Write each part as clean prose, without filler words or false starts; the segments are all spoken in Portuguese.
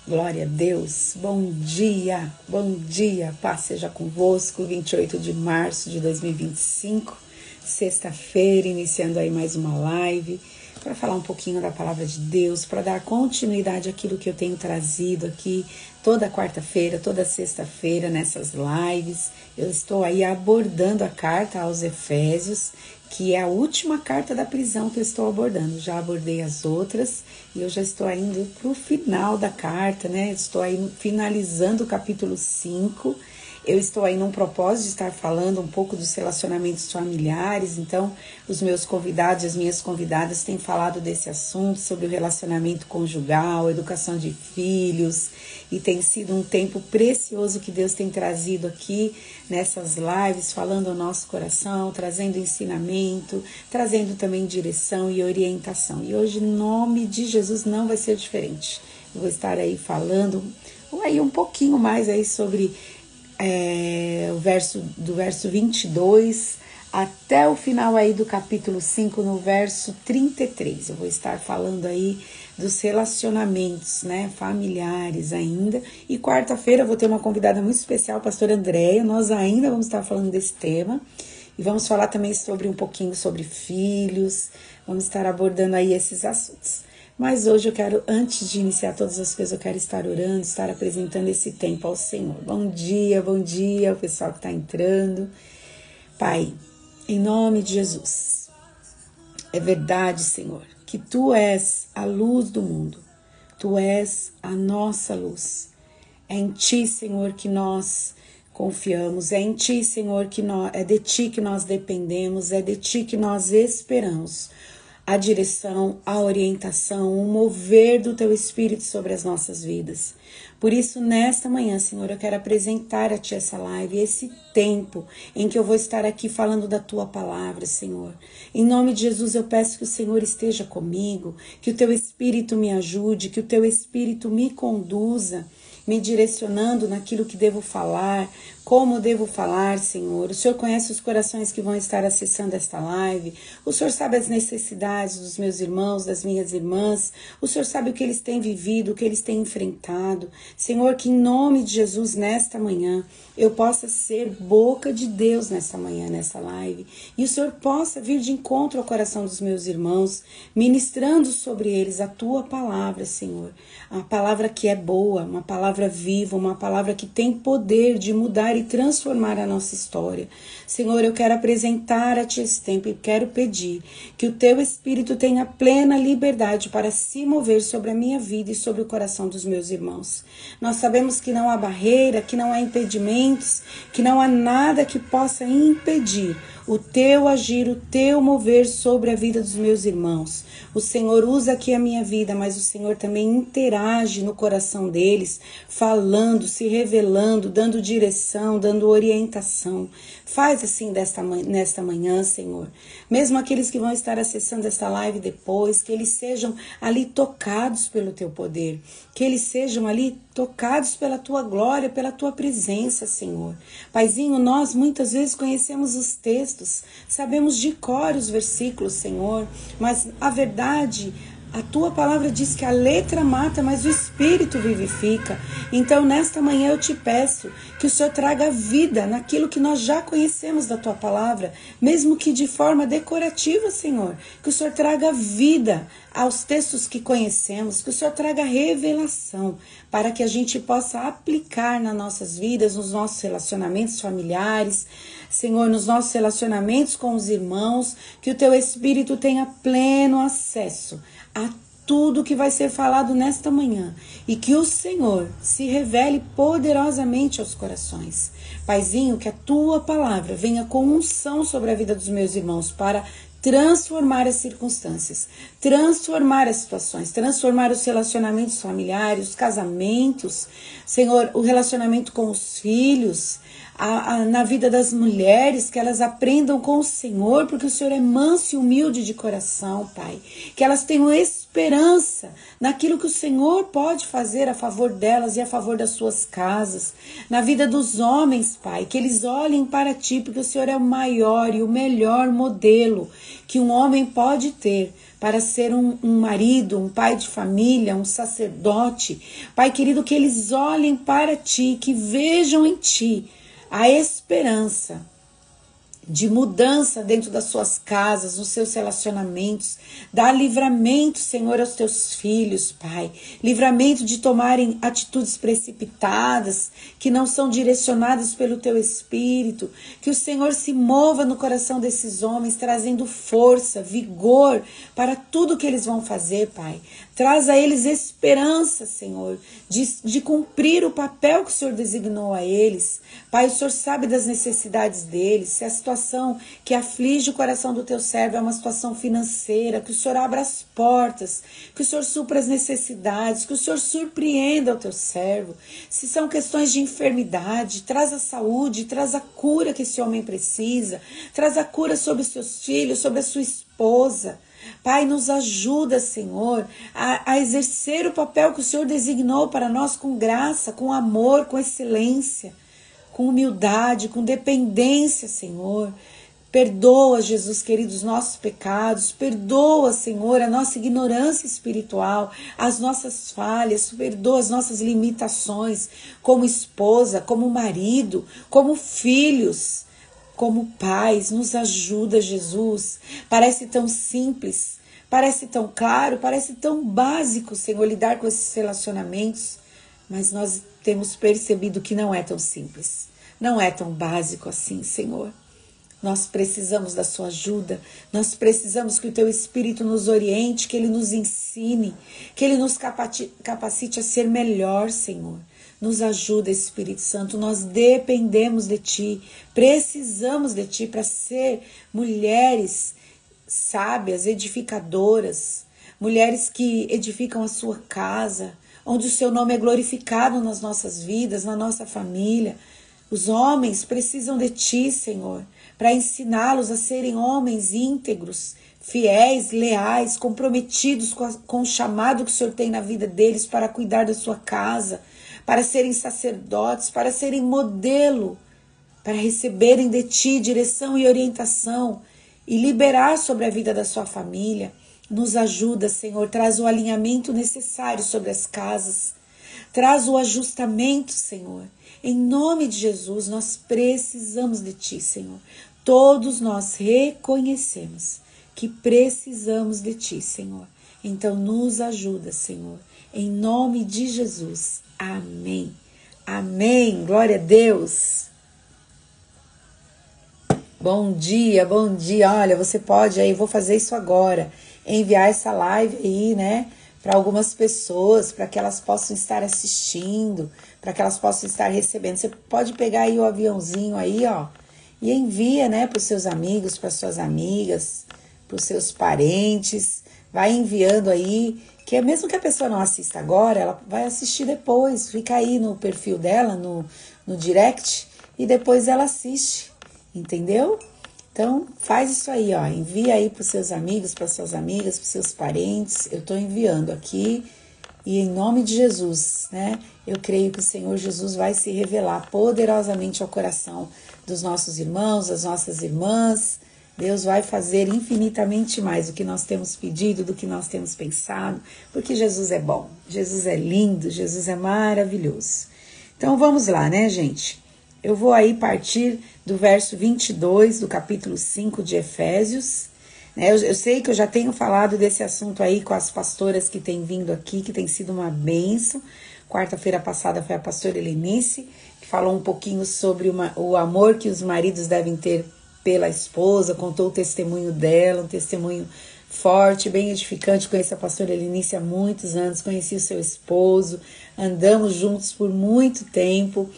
Glória a Deus, bom dia, paz seja convosco, 28 de março de 2025, sexta-feira, iniciando aí mais uma live, para falar um pouquinho da palavra de Deus, para dar continuidade àquilo que eu tenho trazido aqui toda quarta-feira, toda sexta-feira nessas lives. Eu estou aí abordando a carta aos Efésios, que é a última carta da prisão que eu estou abordando. Já abordei as outras e eu já estou indo para o final da carta, né? Estou aí finalizando o capítulo 5. Eu estou aí num propósito de estar falando um pouco dos relacionamentos familiares, então os meus convidados e as minhas convidadas têm falado desse assunto, sobre o relacionamento conjugal, educação de filhos, e tem sido um tempo precioso que Deus tem trazido aqui nessas lives, falando ao nosso coração, trazendo ensinamento, trazendo também direção e orientação. E hoje, em nome de Jesus, não vai ser diferente. Eu vou estar aí falando aí um pouquinho mais aí sobre do verso 22 até o final aí do capítulo 5, no verso 33. Eu vou estar falando aí dos relacionamentos, né, familiares ainda. E quarta-feira eu vou ter uma convidada muito especial, a pastora Andréia. Nós ainda vamos estar falando desse tema. E vamos falar também sobre um pouquinho sobre filhos. Vamos estar abordando aí esses assuntos. Mas hoje eu quero, antes de iniciar todas as coisas, eu quero estar orando, estar apresentando esse tempo ao Senhor. Bom dia, o pessoal que está entrando. Pai, em nome de Jesus, é verdade, Senhor, que Tu és a luz do mundo. Tu és a nossa luz. É em Ti, Senhor, que nós confiamos. É em Ti, Senhor, é de Ti que nós dependemos. É de Ti que nós esperamos a direção, a orientação, o mover do Teu Espírito sobre as nossas vidas. Por isso, nesta manhã, Senhor, eu quero apresentar a Ti essa live, esse tempo em que eu vou estar aqui falando da Tua palavra, Senhor. Em nome de Jesus, eu peço que o Senhor esteja comigo, que o Teu Espírito me ajude, que o Teu Espírito me conduza, me direcionando naquilo que devo falar, como devo falar, Senhor. O Senhor conhece os corações que vão estar acessando esta live. O Senhor sabe as necessidades dos meus irmãos, das minhas irmãs. O Senhor sabe o que eles têm vivido, o que eles têm enfrentado. Senhor, que em nome de Jesus, nesta manhã, eu possa ser boca de Deus nesta manhã, nessa live. E o Senhor possa vir de encontro ao coração dos meus irmãos, ministrando sobre eles a Tua palavra, Senhor. A palavra que é boa, uma palavra viva, uma palavra que tem poder de mudar e transformar a nossa história. Senhor, eu quero apresentar a Ti esse tempo e quero pedir que o Teu Espírito tenha plena liberdade para se mover sobre a minha vida e sobre o coração dos meus irmãos. Nós sabemos que não há barreira, que não há impedimentos, que não há nada que possa impedir o Teu agir, o Teu mover sobre a vida dos meus irmãos. O Senhor usa aqui a minha vida, mas o Senhor também interage no coração deles, falando, se revelando, dando direção, dando orientação. Faz assim nesta manhã, Senhor. Mesmo aqueles que vão estar acessando esta live depois, que eles sejam ali tocados pelo Teu poder, que eles sejam ali tocados pela Tua glória, pela Tua presença, Senhor. Paizinho, nós muitas vezes conhecemos os textos, sabemos de cor os versículos, Senhor, mas a verdade, a Tua palavra diz que a letra mata, mas o Espírito vivifica. Então, nesta manhã eu te peço que o Senhor traga vida naquilo que nós já conhecemos da Tua palavra, mesmo que de forma decorativa, Senhor. Que o Senhor traga vida aos textos que conhecemos, que o Senhor traga revelação, para que a gente possa aplicar nas nossas vidas, nos nossos relacionamentos familiares, Senhor, nos nossos relacionamentos com os irmãos, que o Teu Espírito tenha pleno acesso a tudo que vai ser falado nesta manhã e que o Senhor se revele poderosamente aos corações. Paizinho, que a Tua palavra venha com unção sobre a vida dos meus irmãos para transformar as circunstâncias, transformar as situações, transformar os relacionamentos familiares, os casamentos, Senhor, o relacionamento com os filhos, na vida das mulheres, que elas aprendam com o Senhor, porque o Senhor é manso e humilde de coração, Pai. Que elas tenham esperança naquilo que o Senhor pode fazer a favor delas e a favor das suas casas. Na vida dos homens, Pai, que eles olhem para Ti, porque o Senhor é o maior e o melhor modelo que um homem pode ter para ser um marido, um pai de família, um sacerdote. Pai querido, que eles olhem para ti, que vejam em ti a esperança de mudança dentro das suas casas, nos seus relacionamentos. Dá livramento, Senhor, aos teus filhos, Pai. Livramento de tomarem atitudes precipitadas, que não são direcionadas pelo teu Espírito. Que o Senhor se mova no coração desses homens, trazendo força, vigor para tudo que eles vão fazer, Pai. Traz a eles esperança, Senhor, de cumprir o papel que o Senhor designou a eles. Pai, o Senhor sabe das necessidades deles. Se a situação que aflige o coração do teu servo é uma situação financeira, que o Senhor abra as portas, que o Senhor supra as necessidades, que o Senhor surpreenda o teu servo. Se são questões de enfermidade, traz a saúde, traz a cura que esse homem precisa, traz a cura sobre os seus filhos, sobre a sua esposa. Pai, nos ajuda, Senhor, a exercer o papel que o Senhor designou para nós com graça, com amor, com excelência, com humildade, com dependência, Senhor. Perdoa, Jesus querido, os nossos pecados, perdoa, Senhor, a nossa ignorância espiritual, as nossas falhas, perdoa as nossas limitações como esposa, como marido, como filhos, como pais. Nos ajuda, Jesus. Parece tão simples, parece tão claro, parece tão básico, Senhor, lidar com esses relacionamentos, mas nós temos percebido que não é tão simples, não é tão básico assim, Senhor. Nós precisamos da sua ajuda, nós precisamos que o teu Espírito nos oriente, que ele nos ensine, que ele nos capacite a ser melhor, Senhor. Nos ajuda, Espírito Santo, nós dependemos de ti, precisamos de ti para ser mulheres sábias, edificadoras, mulheres que edificam a sua casa, onde o seu nome é glorificado nas nossas vidas, na nossa família. Os homens precisam de ti, Senhor, para ensiná-los a serem homens íntegros, fiéis, leais, comprometidos com o chamado que o Senhor tem na vida deles para cuidar da sua casa, para serem sacerdotes, para serem modelo, para receberem de ti direção e orientação e liberar sobre a vida da sua família. Nos ajuda, Senhor, traz o alinhamento necessário sobre as casas, traz o ajustamento, Senhor. Em nome de Jesus, nós precisamos de ti, Senhor. Todos nós reconhecemos que precisamos de ti, Senhor. Então nos ajuda, Senhor. Em nome de Jesus. Amém. Amém. Glória a Deus. Bom dia, bom dia. Olha, você pode aí, vou fazer isso agora, enviar essa live aí, né, para algumas pessoas, para que elas possam estar assistindo, para que elas possam estar recebendo. Você pode pegar aí o aviãozinho aí, ó, e envia, né, para os seus amigos, para suas amigas, para os seus parentes. Vai enviando aí, que mesmo que a pessoa não assista agora, ela vai assistir depois. Fica aí no perfil dela, no direct, e depois ela assiste, entendeu? Então, faz isso aí, ó, envia aí para os seus amigos, para suas amigas, para os seus parentes. Eu estou enviando aqui e em nome de Jesus, né? Eu creio que o Senhor Jesus vai se revelar poderosamente ao coração dos nossos irmãos, das nossas irmãs. Deus vai fazer infinitamente mais do que nós temos pedido, do que nós temos pensado, porque Jesus é bom, Jesus é lindo, Jesus é maravilhoso. Então, vamos lá, né, gente? Eu vou aí partir do verso 22 do capítulo 5 de Efésios. Né? Eu sei que eu já tenho falado desse assunto aí com as pastoras que têm vindo aqui, que tem sido uma bênção. Quarta-feira passada foi a pastora Helenice, que falou um pouquinho sobre o amor que os maridos devem ter pela esposa, contou o testemunho dela, um testemunho forte, bem edificante. Conheço a pastora Helenice há muitos anos, conheci o seu esposo, andamos juntos por muito tempo.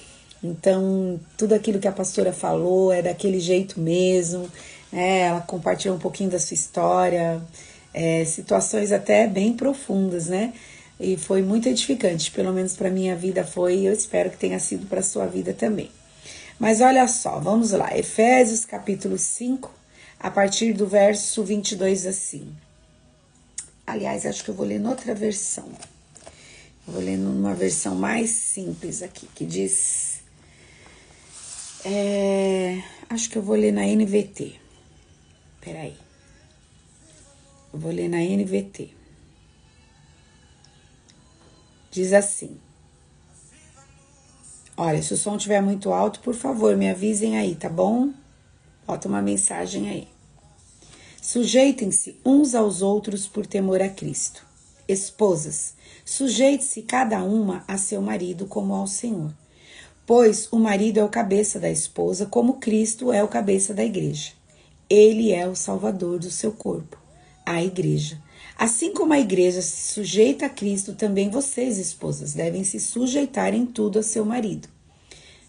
Então, tudo aquilo que a pastora falou é daquele jeito mesmo, né? Ela compartilhou um pouquinho da sua história, situações até bem profundas, né? E foi muito edificante, pelo menos para minha vida foi, e eu espero que tenha sido para a sua vida também. Mas olha só, vamos lá, Efésios capítulo 5, a partir do verso 22 assim. Aliás, acho que eu vou ler noutra versão. Eu vou ler numa versão mais simples aqui, que diz... acho que eu vou ler na NVT. Peraí. Eu vou ler na NVT. Diz assim. Olha, se o som estiver muito alto, por favor, me avisem aí, tá bom? Bota uma mensagem aí. Sujeitem-se uns aos outros por temor a Cristo. Esposas, sujeite-se cada uma a seu marido como ao Senhor. Pois o marido é o cabeça da esposa, como Cristo é o cabeça da igreja. Ele é o salvador do seu corpo, a igreja. Assim como a igreja se sujeita a Cristo, também vocês, esposas, devem se sujeitar em tudo a seu marido.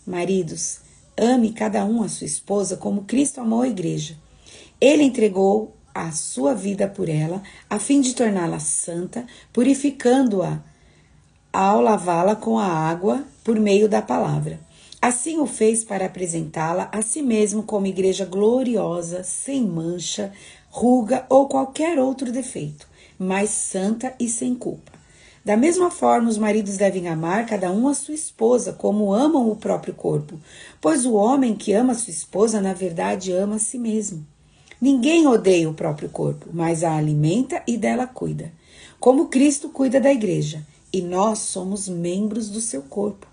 Maridos, ame cada um a sua esposa como Cristo amou a igreja. Ele entregou a sua vida por ela, a fim de torná-la santa, purificando-a ao lavá-la com a água por meio da palavra. Assim o fez para apresentá-la a si mesmo como igreja gloriosa, sem mancha, ruga ou qualquer outro defeito, mas santa e sem culpa. Da mesma forma, os maridos devem amar cada um a sua esposa, como amam o próprio corpo, pois o homem que ama sua esposa, na verdade, ama a si mesmo. Ninguém odeia o próprio corpo, mas a alimenta e dela cuida, como Cristo cuida da igreja, e nós somos membros do seu corpo.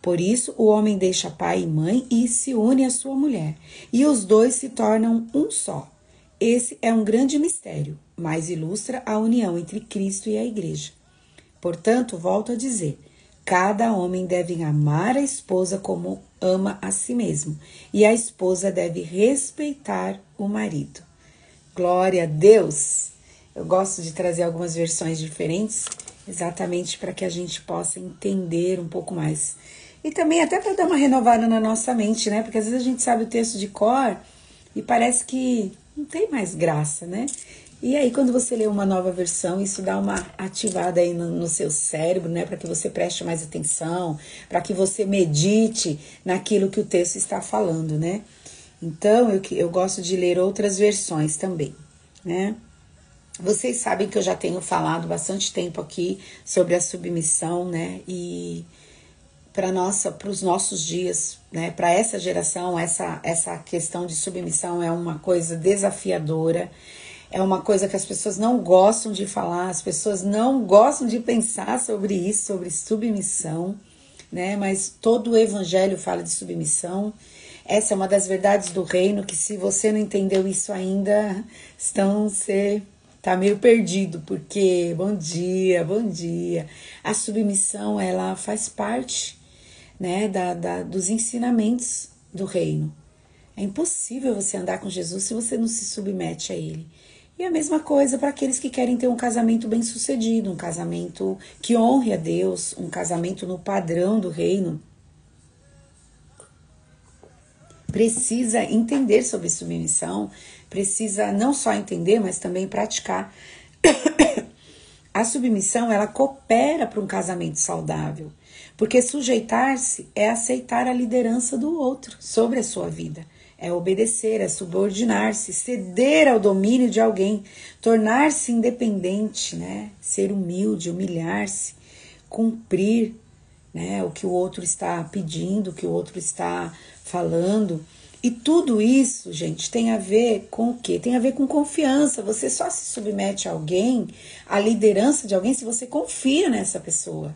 Por isso, o homem deixa pai e mãe e se une à sua mulher, e os dois se tornam um só. Esse é um grande mistério, mas ilustra a união entre Cristo e a igreja. Portanto, volto a dizer, cada homem deve amar a esposa como ama a si mesmo, e a esposa deve respeitar o marido. Glória a Deus! Eu gosto de trazer algumas versões diferentes, exatamente para que a gente possa entender um pouco mais. E também até para dar uma renovada na nossa mente, né? Porque às vezes a gente sabe o texto de cor e parece que não tem mais graça, né? E aí, quando você lê uma nova versão, isso dá uma ativada aí no seu cérebro, né? Para que você preste mais atenção, para que você medite naquilo que o texto está falando, né? Então, eu gosto de ler outras versões também, né? Vocês sabem que eu já tenho falado bastante tempo aqui sobre a submissão, né? E para os nossos dias, né? Para essa geração, essa questão de submissão é uma coisa desafiadora. É uma coisa que as pessoas não gostam de falar, as pessoas não gostam de pensar sobre isso, sobre submissão, né? Mas todo o evangelho fala de submissão. Essa é uma das verdades do reino, que se você não entendeu isso ainda, você tá meio perdido, porque, bom dia. A submissão, ela faz parte, né, dos ensinamentos do reino. É impossível você andar com Jesus se você não se submete a ele. E a mesma coisa para aqueles que querem ter um casamento bem-sucedido, um casamento que honre a Deus, um casamento no padrão do reino. Precisa entender sobre submissão, precisa não só entender, mas também praticar. A submissão, ela coopera para um casamento saudável, porque sujeitar-se é aceitar a liderança do outro sobre a sua vida. É obedecer, é subordinar-se, ceder ao domínio de alguém, tornar-se independente, né? Ser humilde, humilhar-se, cumprir, né, o que o outro está pedindo, o que o outro está falando. E tudo isso, gente, tem a ver com o quê? Tem a ver com confiança. Você só se submete a alguém, à liderança de alguém, se você confia nessa pessoa.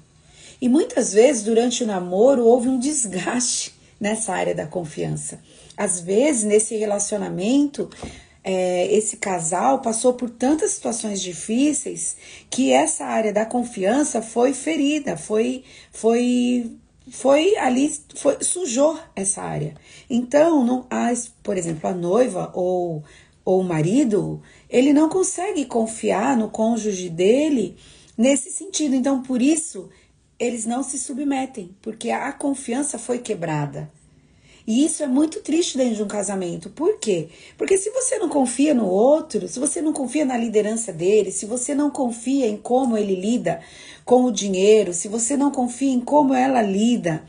E muitas vezes, durante o namoro, houve um desgaste nessa área da confiança. Às vezes, nesse relacionamento, esse casal passou por tantas situações difíceis que essa área da confiança foi ferida, sujou essa área. Então, por exemplo, a noiva ou o marido, ele não consegue confiar no cônjuge dele nesse sentido. Então, por isso, eles não se submetem, porque a confiança foi quebrada. E isso é muito triste dentro de um casamento. Por quê? Porque se você não confia no outro, se você não confia na liderança dele, se você não confia em como ele lida com o dinheiro, se você não confia em como ela lida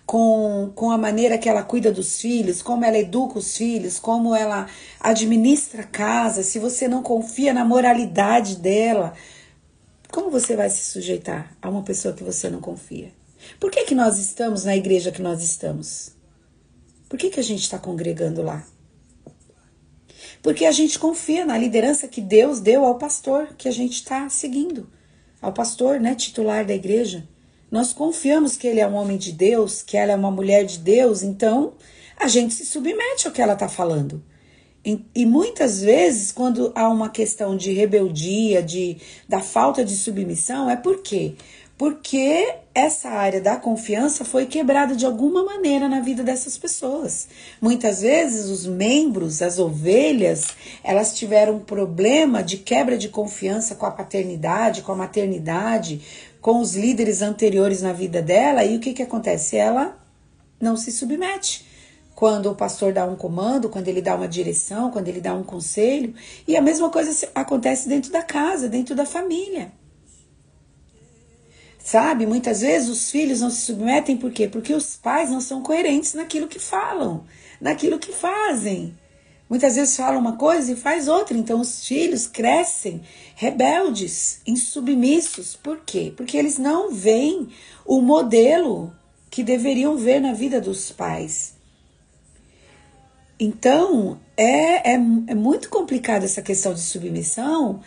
com a maneira que ela cuida dos filhos, como ela educa os filhos, como ela administra a casa, se você não confia na moralidade dela, como você vai se sujeitar a uma pessoa que você não confia? Por que nós estamos na igreja que nós estamos? Por que a gente está congregando lá? Porque a gente confia na liderança que Deus deu ao pastor que a gente está seguindo, ao pastor, né, titular da igreja. Nós confiamos que ele é um homem de Deus, que ela é uma mulher de Deus, então a gente se submete ao que ela está falando. E muitas vezes, quando há uma questão de rebeldia, da falta de submissão, é por quê? Porque essa área da confiança foi quebrada de alguma maneira na vida dessas pessoas. Muitas vezes os membros, as ovelhas, elas tiveram um problema de quebra de confiança com a paternidade, com a maternidade, com os líderes anteriores na vida dela, e o que acontece? Ela não se submete. Quando o pastor dá um comando, quando ele dá uma direção, quando ele dá um conselho, e a mesma coisa acontece dentro da casa, dentro da família. Sabe, muitas vezes os filhos não se submetem por quê? Porque os pais não são coerentes naquilo que falam, naquilo que fazem. Muitas vezes falam uma coisa e faz outra, então os filhos crescem rebeldes, insubmissos. Por quê? Porque eles não veem o modelo que deveriam ver na vida dos pais. Então, é muito complicada essa questão de submissão,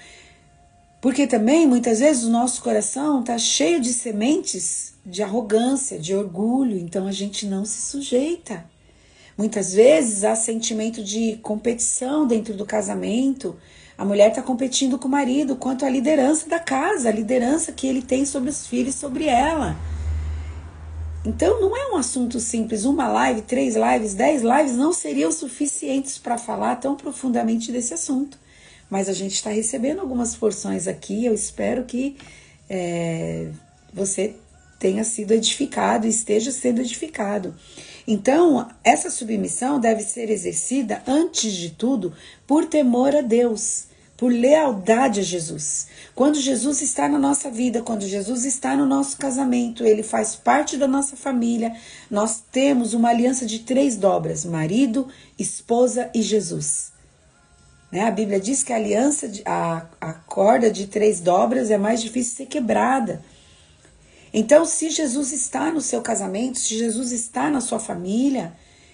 porque também, muitas vezes, o nosso coração está cheio de sementes de arrogância, de orgulho, então a gente não se sujeita. Muitas vezes, há sentimento de competição dentro do casamento. A mulher está competindo com o marido quanto à liderança da casa, a liderança que ele tem sobre os filhos, sobre ela. Então não é um assunto simples, uma live, 3 lives, 10 lives não seriam suficientes para falar tão profundamente desse assunto. Mas a gente está recebendo algumas porções aqui, eu espero que você tenha sido edificado, esteja sendo edificado. Então, essa submissão deve ser exercida, antes de tudo, por temor a Deus, por lealdade a Jesus. Quando Jesus está na nossa vida, quando Jesus está no nosso casamento, ele faz parte da nossa família, nós temos uma aliança de 3 dobras, marido, esposa e Jesus. Né? A Bíblia diz que a aliança, a corda de 3 dobras é mais difícil de ser quebrada. Então, se Jesus está no seu casamento, se Jesus está na sua família,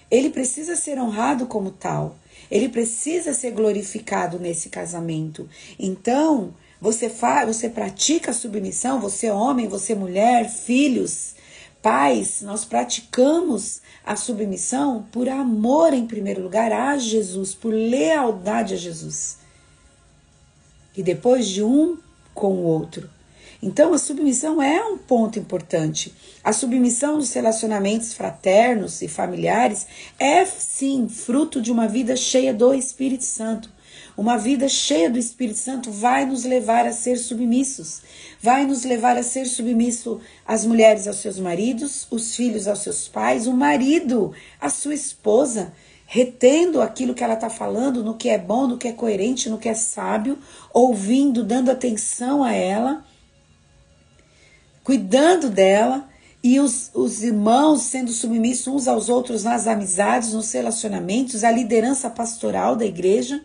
ele precisa ser honrado como tal. Ele precisa ser glorificado nesse casamento. Então, você pratica a submissão, você homem, você mulher, filhos, pais, nós praticamos a submissão por amor em primeiro lugar a Jesus, por lealdade a Jesus. E depois de um com o outro. Então, a submissão é um ponto importante. A submissão dos relacionamentos fraternos e familiares é, sim, fruto de uma vida cheia do Espírito Santo. Uma vida cheia do Espírito Santo vai nos levar a ser submissos. Vai nos levar a ser submisso as mulheres aos seus maridos, os filhos aos seus pais, o marido à sua esposa, retendo aquilo que ela está falando, no que é bom, no que é coerente, no que é sábio, ouvindo, dando atenção a ela, cuidando dela, e os irmãos sendo submissos uns aos outros nas amizades, nos relacionamentos, a liderança pastoral da igreja.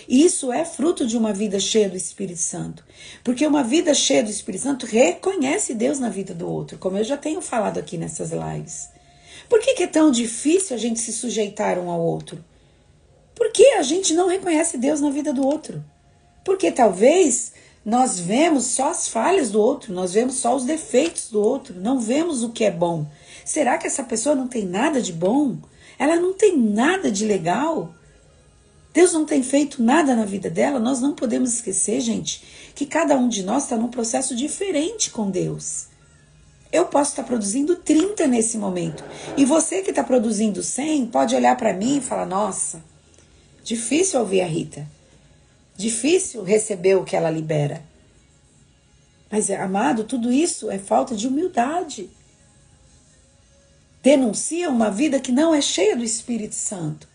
Isso é fruto de uma vida cheia do Espírito Santo. Porque uma vida cheia do Espírito Santo reconhece Deus na vida do outro, como eu já tenho falado aqui nessas lives. Por que é tão difícil a gente se sujeitar um ao outro? Porque a gente não reconhece Deus na vida do outro. Porque talvez nós vemos só as falhas do outro, nós vemos só os defeitos do outro, não vemos o que é bom. Será que essa pessoa não tem nada de bom? Ela não tem nada de legal? Deus não tem feito nada na vida dela? Nós não podemos esquecer, gente, que cada um de nós está num processo diferente com Deus. Eu posso estar produzindo 30 nesse momento. E você que está produzindo 100 pode olhar para mim e falar, nossa, difícil ouvir a Rita. Difícil receber o que ela libera. Mas, amado, tudo isso é falta de humildade. Denuncia uma vida que não é cheia do Espírito Santo.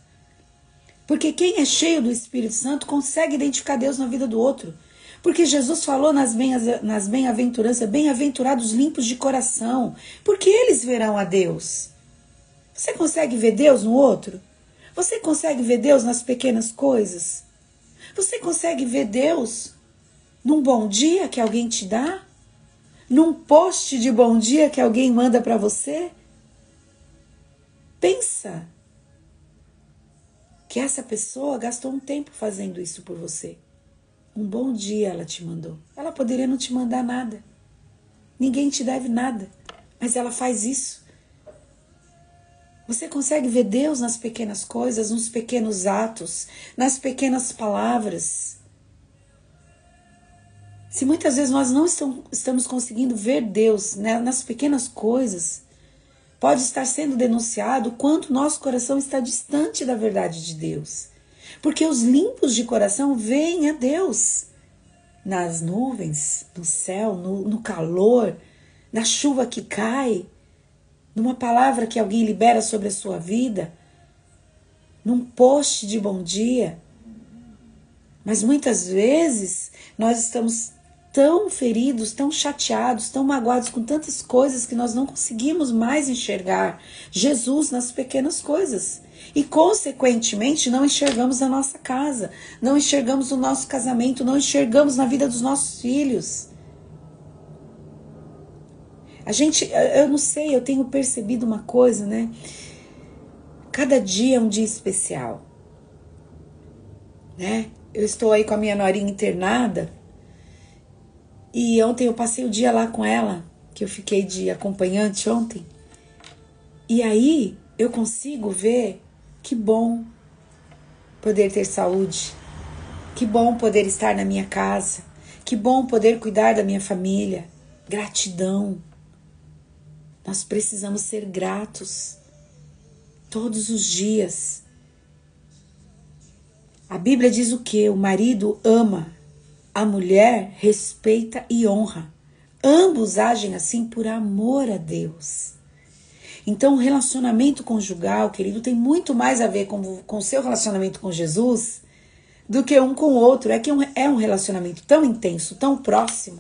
Porque quem é cheio do Espírito Santo consegue identificar Deus na vida do outro. Porque Jesus falou nas bem-aventuranças, bem-aventurados limpos de coração, porque eles verão a Deus. Você consegue ver Deus no outro? Você consegue ver Deus nas pequenas coisas? Você consegue ver Deus num bom dia que alguém te dá? Num post de bom dia que alguém manda para você? Pensa. que essa pessoa gastou um tempo fazendo isso por você. Um bom dia ela te mandou. Ela poderia não te mandar nada. Ninguém te deve nada, mas ela faz isso. Você consegue ver Deus nas pequenas coisas, nos pequenos atos, nas pequenas palavras. Se muitas vezes nós não estamos conseguindo ver Deus, né, nas pequenas coisas, pode estar sendo denunciado o quanto nosso coração está distante da verdade de Deus. Porque os limpos de coração veem a Deus nas nuvens, no céu, no calor, na chuva que cai, numa palavra que alguém libera sobre a sua vida, num post de bom dia. Mas muitas vezes nós estamos tão feridos, tão chateados, tão magoados com tantas coisas que nós não conseguimos mais enxergar Jesus nas pequenas coisas. E, consequentemente, não enxergamos a nossa casa, não enxergamos o nosso casamento, não enxergamos na vida dos nossos filhos. Eu não sei, eu tenho percebido uma coisa, né? Cada dia é um dia especial, né? Eu estou aí com a minha norinha internada e ontem eu passei o dia lá com ela, que eu fiquei de acompanhante ontem. E aí eu consigo ver que bom poder ter saúde, que bom poder estar na minha casa, que bom poder cuidar da minha família. Gratidão. Nós precisamos ser gratos todos os dias. A Bíblia diz o quê? O marido ama, a mulher respeita e honra. Ambos agem assim por amor a Deus. Então o relacionamento conjugal, querido, tem muito mais a ver com o seu relacionamento com Jesus do que um com o outro. É um relacionamento tão intenso, tão próximo,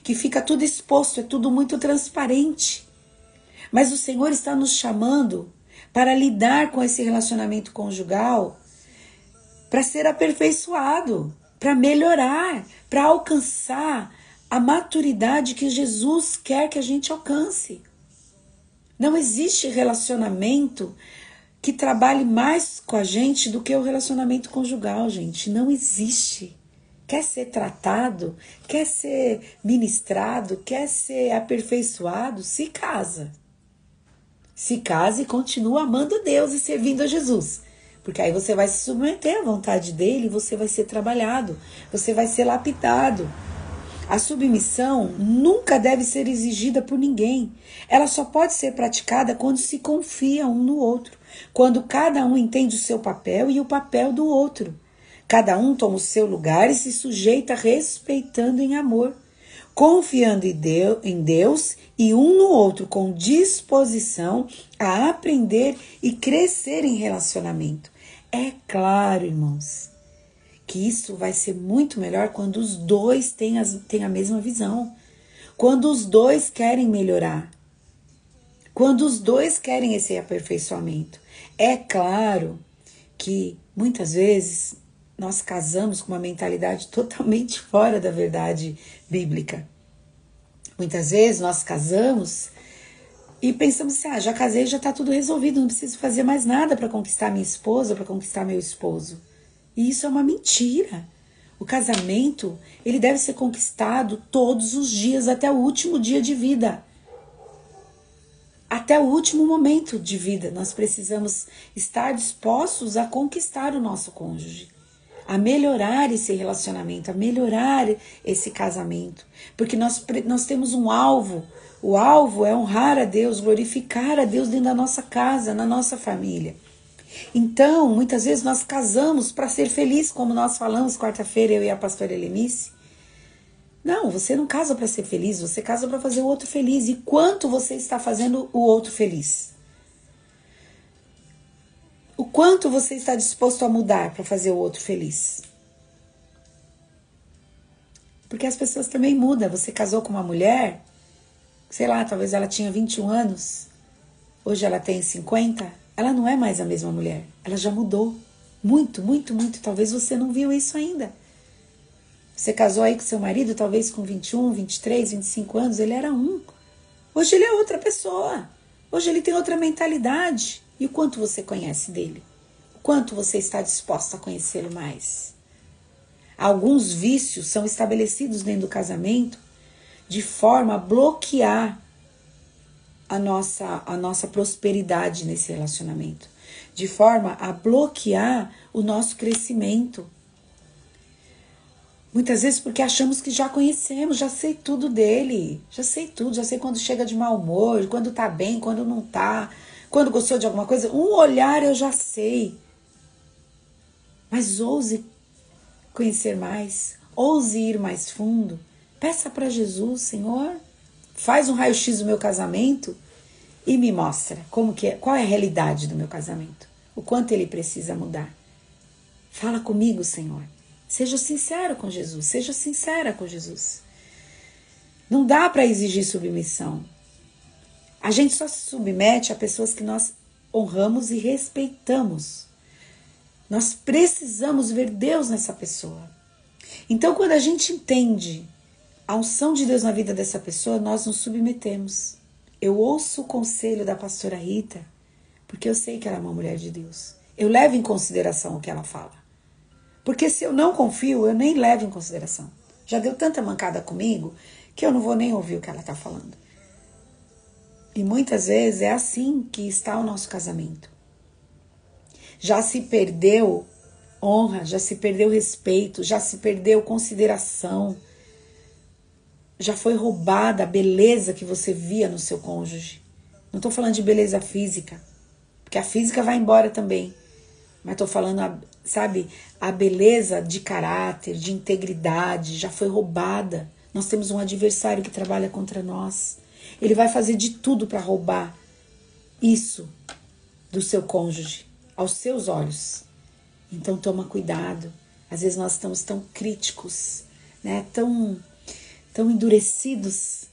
que fica tudo exposto, é tudo muito transparente. Mas o Senhor está nos chamando para lidar com esse relacionamento conjugal, para ser aperfeiçoado, para melhorar, para alcançar a maturidade que Jesus quer que a gente alcance. Não existe relacionamento que trabalhe mais com a gente do que o relacionamento conjugal, gente. Não existe. Quer ser tratado, quer ser ministrado, quer ser aperfeiçoado, se casa. Se case e continua amando a Deus e servindo a Jesus. Porque aí você vai se submeter à vontade dele e você vai ser trabalhado, você vai ser lapidado. A submissão nunca deve ser exigida por ninguém. Ela só pode ser praticada quando se confia um no outro, quando cada um entende o seu papel e o papel do outro. Cada um toma o seu lugar e se sujeita respeitando em amor, confiando em Deus e um no outro, com disposição a aprender e crescer em relacionamento. É claro, irmãos, que isso vai ser muito melhor quando os dois têm a mesma visão, quando os dois querem melhorar, quando os dois querem esse aperfeiçoamento. É claro que muitas vezes nós casamos com uma mentalidade totalmente fora da verdade bíblica. Muitas vezes nós casamos e pensamos assim, já casei, já está tudo resolvido, não preciso fazer mais nada para conquistar minha esposa, para conquistar meu esposo. E isso é uma mentira. O casamento, ele deve ser conquistado todos os dias, até o último dia de vida. Até o último momento de vida, nós precisamos estar dispostos a conquistar o nosso cônjuge, a melhorar esse relacionamento, a melhorar esse casamento. Porque nós temos um alvo. O alvo é honrar a Deus, glorificar a Deus dentro da nossa casa, na nossa família. Então, muitas vezes nós casamos para ser feliz, como nós falamos quarta-feira, eu e a pastora Helenice. Não, você não casa para ser feliz, você casa para fazer o outro feliz. E quanto você está fazendo o outro feliz? O quanto você está disposto a mudar para fazer o outro feliz? Porque as pessoas também mudam. Você casou com uma mulher, sei lá, talvez ela tinha 21 anos, hoje ela tem 50, ela não é mais a mesma mulher, ela já mudou. Muito, muito, muito. Talvez você não viu isso ainda. Você casou aí com seu marido, talvez com 21, 23, 25 anos, ele era um. Hoje ele é outra pessoa. Hoje ele tem outra mentalidade. E o quanto você conhece dele? O quanto você está disposto a conhecê-lo mais. Alguns vícios são estabelecidos dentro do casamento de forma a bloquear a nossa prosperidade nesse relacionamento, de forma a bloquear o nosso crescimento. Muitas vezes porque achamos que já conhecemos, já sei tudo dele, já sei tudo, já sei quando chega de mau humor, quando tá bem, quando não tá, quando gostou de alguma coisa, um olhar eu já sei. Mas ouse conhecer mais, ouse ir mais fundo, peça para Jesus, Senhor, faz um raio-x do meu casamento e me mostra qual é a realidade do meu casamento, o quanto ele precisa mudar. Fala comigo, Senhor. Seja sincero com Jesus, seja sincera com Jesus. Não dá para exigir submissão. A gente só se submete a pessoas que nós honramos e respeitamos. Nós precisamos ver Deus nessa pessoa. Então, quando a gente entende a unção de Deus na vida dessa pessoa, nós nos submetemos. Eu ouço o conselho da pastora Rita, porque eu sei que ela é uma mulher de Deus. Eu levo em consideração o que ela fala. Porque se eu não confio, eu nem levo em consideração. Já deu tanta mancada comigo que eu não vou nem ouvir o que ela está falando. E muitas vezes é assim que está o nosso casamento. Já se perdeu honra, já se perdeu respeito, já se perdeu consideração. Já foi roubada a beleza que você via no seu cônjuge. Não estou falando de beleza física, porque a física vai embora também. Mas estou falando, a beleza de caráter, de integridade, já foi roubada. Nós temos um adversário que trabalha contra nós. Ele vai fazer de tudo para roubar isso do seu cônjuge, aos seus olhos. Então toma cuidado. Às vezes nós estamos tão críticos, né? Tão endurecidos,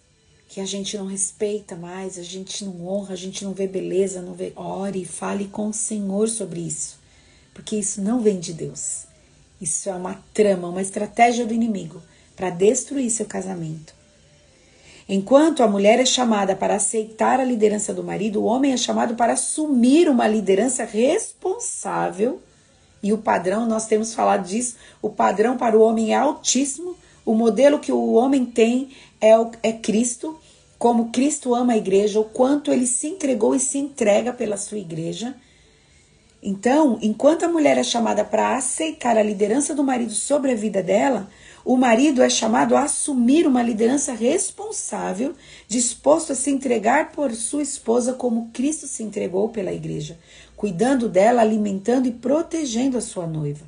que a gente não respeita mais, a gente não honra, a gente não vê beleza, não vê. Ore, fale com o Senhor sobre isso, porque isso não vem de Deus. Isso é uma trama, uma estratégia do inimigo para destruir seu casamento. Enquanto a mulher é chamada para aceitar a liderança do marido, o homem é chamado para assumir uma liderança responsável. E o padrão, nós temos falado disso, o padrão para o homem é altíssimo. O modelo que o homem tem é Cristo, como Cristo ama a igreja, o quanto ele se entregou e se entrega pela sua igreja. Então, enquanto a mulher é chamada para aceitar a liderança do marido sobre a vida dela, o marido é chamado a assumir uma liderança responsável, disposto a se entregar por sua esposa como Cristo se entregou pela igreja, cuidando dela, alimentando e protegendo a sua noiva.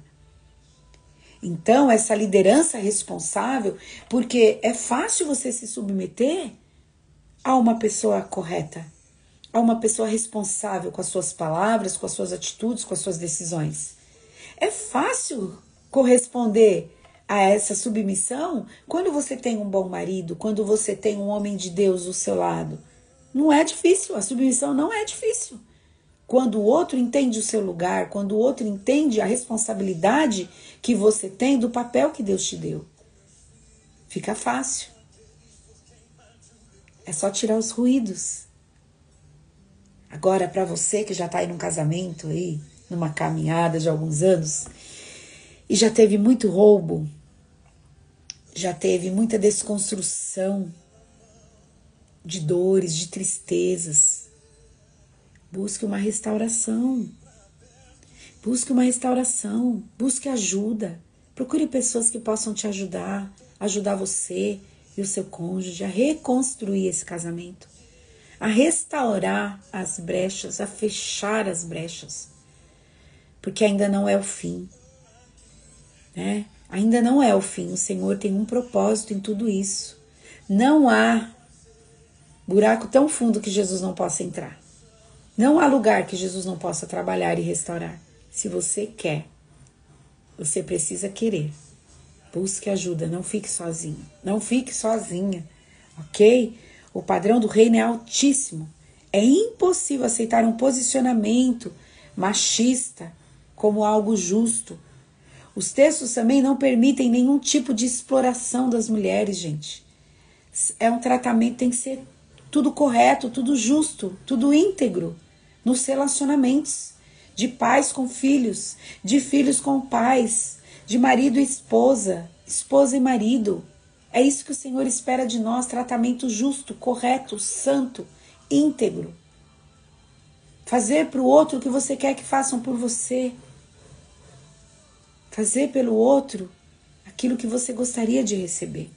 Então, essa liderança responsável, porque é fácil você se submeter a uma pessoa correta, a uma pessoa responsável com as suas palavras, com as suas atitudes, com as suas decisões. É fácil corresponder a essa submissão quando você tem um bom marido, quando você tem um homem de Deus do seu lado. Não é difícil, a submissão não é difícil. Quando o outro entende o seu lugar, quando o outro entende a responsabilidade que você tem do papel que Deus te deu, fica fácil. É só tirar os ruídos. Agora, para você que já está aí num casamento, aí, numa caminhada de alguns anos, e já teve muito roubo, já teve muita desconstrução de dores, de tristezas, busque uma restauração. Busque uma restauração, busque ajuda. Procure pessoas que possam te ajudar você e o seu cônjuge a reconstruir esse casamento, a restaurar as brechas, a fechar as brechas, porque ainda não é o fim, né? Ainda não é o fim. O Senhor tem um propósito em tudo isso. Não há buraco tão fundo que Jesus não possa entrar. Não há lugar que Jesus não possa trabalhar e restaurar. Se você quer, você precisa querer. Busque ajuda, não fique sozinho. Não fique sozinha, ok? O padrão do reino é altíssimo. É impossível aceitar um posicionamento machista como algo justo. Os textos também não permitem nenhum tipo de exploração das mulheres, gente. É um tratamento, tem que ser tudo correto, tudo justo, tudo íntegro nos relacionamentos. de pais com filhos, de filhos com pais, de marido e esposa, esposa e marido. É isso que o Senhor espera de nós, tratamento justo, correto, santo, íntegro. Fazer para o outro o que você quer que façam por você. Fazer pelo outro aquilo que você gostaria de receber.